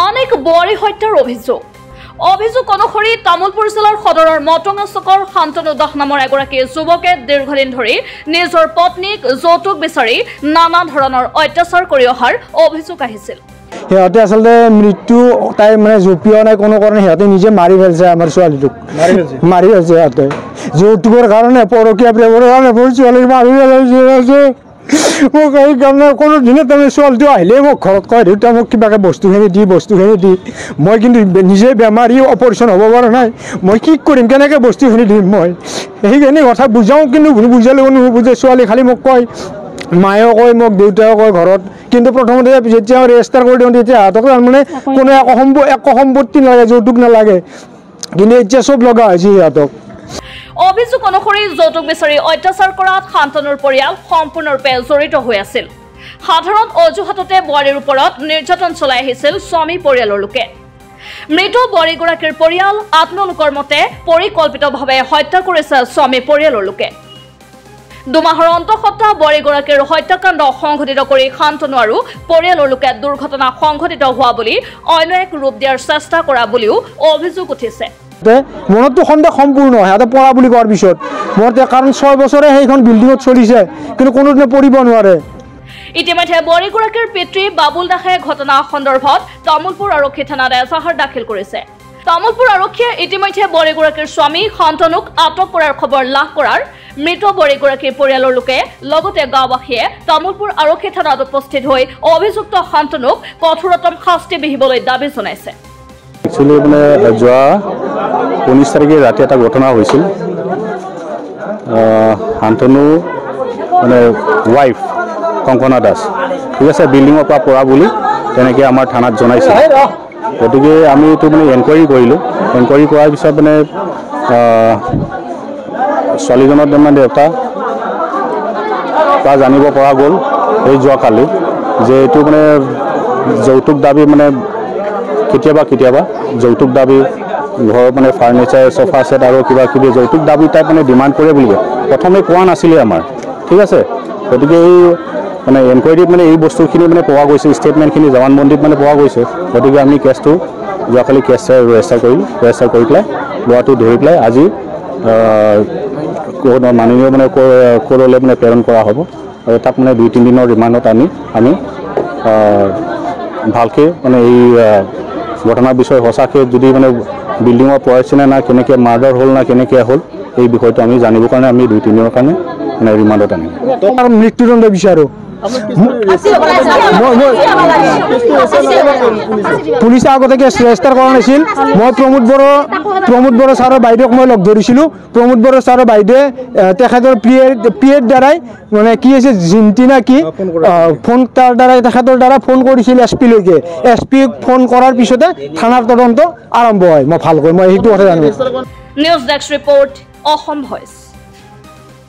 আন এক বোৱাৰী হত্যাৰ অভিযোগ অনুসৰি তামুলপুৰ জিলাৰ সদৰৰ মটঙা চকৰ শান্তনু দাস নামৰ এগৰাকী যুৱকে দীৰ্ঘদিন ধৰি নিজৰ পত্নীক যৌতুক বিচাৰি নানা ধৰণৰ অত্যাচাৰ কৰি অহাৰ অভিযোগ আহিছিল। সিহঁতে আচলতে মৃত্যু তাই মানে জপিওৱা নাই কোনো কাৰণে সিহঁতে নিজে মাৰি পেলাইছে আমাৰ ছোৱালীটোক মাৰি পেলাইছে সিহঁতে যৌতুকৰ কাৰণে পৰকীয়া প্ৰেমৰ কাৰণে মোৰ ছোৱালীক মাৰি পেলাইছে। মোক এই কাৰণে কোনো দিনে তাৰমানে ছোৱালীটো আহিলেই মোক ঘৰত কয় দেউতা মোক কিবাকৈ বস্তুখিনি দি মই কিন্তু নিজে বেমাৰী অপাৰেশ্যন হ'ব পৰা নাই মই কি কৰিম কেনেকৈ বস্তুখিনি দিম মই সেইখিনি কথা বুজাওঁ কিন্তু বুজালেও নুবুজে ছোৱালী খালি মোক কয় মায়েও কয় মোক দেউতাও কয় ঘৰত কিন্তু প্ৰথমতে যেতিয়া ৰেজিষ্টাৰ কৰি দিওঁ তেতিয়া সিহঁতক তাৰমানে কোনো একো সম্পত্তি নালাগে যৌতুক নালাগে কিন্তু এতিয়া চব লগা হৈছে সিহঁতক। অভিযোগ অনুসৰি যৌতুক বিচাৰি অত্যাচাৰ কৰাত শান্তনুৰ পৰিয়াল সম্পূৰ্ণৰূপে জড়িত হৈ আছিল। সাধাৰণ অজুহাততে বোৱাৰীৰ ওপৰত নিৰ্যাতন চলাই আহিছিল স্বামী পৰিয়ালৰ লোকে। মৃত বোৱাৰীগৰাকীৰ পৰিয়াল আত্মলোকৰ মতে পৰিকল্পিতভাৱে হত্যা কৰিছে স্বামী পৰিয়ালৰ লোকে। দুমাহৰ অন্তঃসত্ত্বা বোৱাৰীগৰাকীৰ হত্যাকাণ্ড সংঘটিত কৰি শান্তনু আৰু পৰিয়ালৰ লোকে দুৰ্ঘটনা সংঘটিত হোৱা বুলি অন্য এক ৰূপ দিয়াৰ চেষ্টা কৰা বুলিও অভিযোগ উঠিছে। মনতো সন্দেহ সম্পূৰ্ণ সিহঁতে পৰা বুলি কোৱাৰ পিছত মোৰ কাৰণ 6 বছৰে সেইখন বিল্ডিঙত চলিছে কিন্তু কোনোদিনে পৰিব নোৱাৰে। ইতিমধ্যে বোৱাৰীগৰাকীৰ পিতৃ বাবুল দাসে ঘটনা সন্দৰ্ভত তামুলপুৰ আৰক্ষী থানাত এজাহাৰ দাখিল কৰিছে। তামুলপুৰ আৰক্ষীয়ে ইতিমধ্যে বোৱাৰীগৰাকীৰ স্বামী শান্তনুক আটক কৰাৰ খবৰ লাভ কৰাৰ মৃত বোৱাৰীগৰাকীৰ পৰিয়ালৰ লোকে লগতে গাঁওবাসীয়ে তামুলপুৰ আৰক্ষী থানাত উপস্থিত হৈ অভিযুক্ত শান্তনুক কঠোৰতম শাস্তি বিহিবলৈ দাবী জনাইছে। একচুৱেলি মানে যোৱা 19 তাৰিখে ৰাতি এটা ঘটনা হৈছিল। শান্তনু মানে ৱাইফ কংকনা দাস ঠিক আছে বিল্ডিঙৰ পৰা বুলি তেনেকৈ আমাৰ থানাত জনাইছে। গতিকে আমি এইটো মানে এনকুৱাৰী কৰিলোঁ। এনকুৱাৰী কৰাৰ পিছত মানে ছোৱালীজনৰ মানে দেউতা পৰা জানিব পৰা গ'ল এই যোৱাকালি যে এইটো মানে যৌতুক দাবী মানে কেতিয়াবা যৌতুক দাবী ঘৰৰ মানে ফাৰ্নিচাৰ চফা ছেট আৰু কিবা কিবি যৌতুক দাবী তাই মানে ডিমাণ্ড কৰে বুলি প্ৰথমে কোৱা নাছিলে আমাৰ ঠিক আছে। গতিকে এই মানে এনকুৱাৰীত মানে এই বস্তুখিনি মানে পোৱা গৈছে ষ্টেটমেণ্টখিনি জবানবন্দীত মানে পোৱা গৈছে। গতিকে আমি কেছটো যোৱাকালি ৰেজিষ্টাৰ কৰি পেলাই ল'ৰাটো ধৰি পেলাই আজি মাননীয় মানে কোৰ্টলৈ মানে প্ৰেৰণ কৰা হ'ব আৰু তাক মানে 2-3 দিনৰ ৰিমাণ্ডত আমি ভালকৈ মানে এই ঘটনাৰ বিষয়ে সঁচাকৈ যদি মানে বিল্ডিঙৰ পৰাইছে নে না কেনেকৈ মাৰ্ডাৰ হ'ল না কেনেকৈ হ'ল এই বিষয়টো আমি জানিবৰ কাৰণে আমি 2-3 দিনৰ কাৰণে মানে ৰিমাণ্ডত আনিম। মৃত্যুদণ্ড বিচাৰোঁ। পুলিচে আগতে কেছ ৰেজিষ্টাৰ কৰা নাছিল। মই প্ৰমোদ বড়ো ছাৰৰ বাইদেউক মই লগ ধৰিছিলোঁ। প্ৰমোদ বড়ো ছাৰৰ বাইদেৱে তেখেতৰ পিএৰ দ্বাৰাই মানে কি হৈছে জিন্তি না কি ফোন তাৰ দ্বাৰাই তেখেতৰ দ্বাৰা ফোন কৰিছিল SP-লৈকে। SP-ক ফোন কৰাৰ পিছতে থানাৰ তদন্ত আৰম্ভ হয়। মই সেইটো কথা জানো। News desk report Assam voice.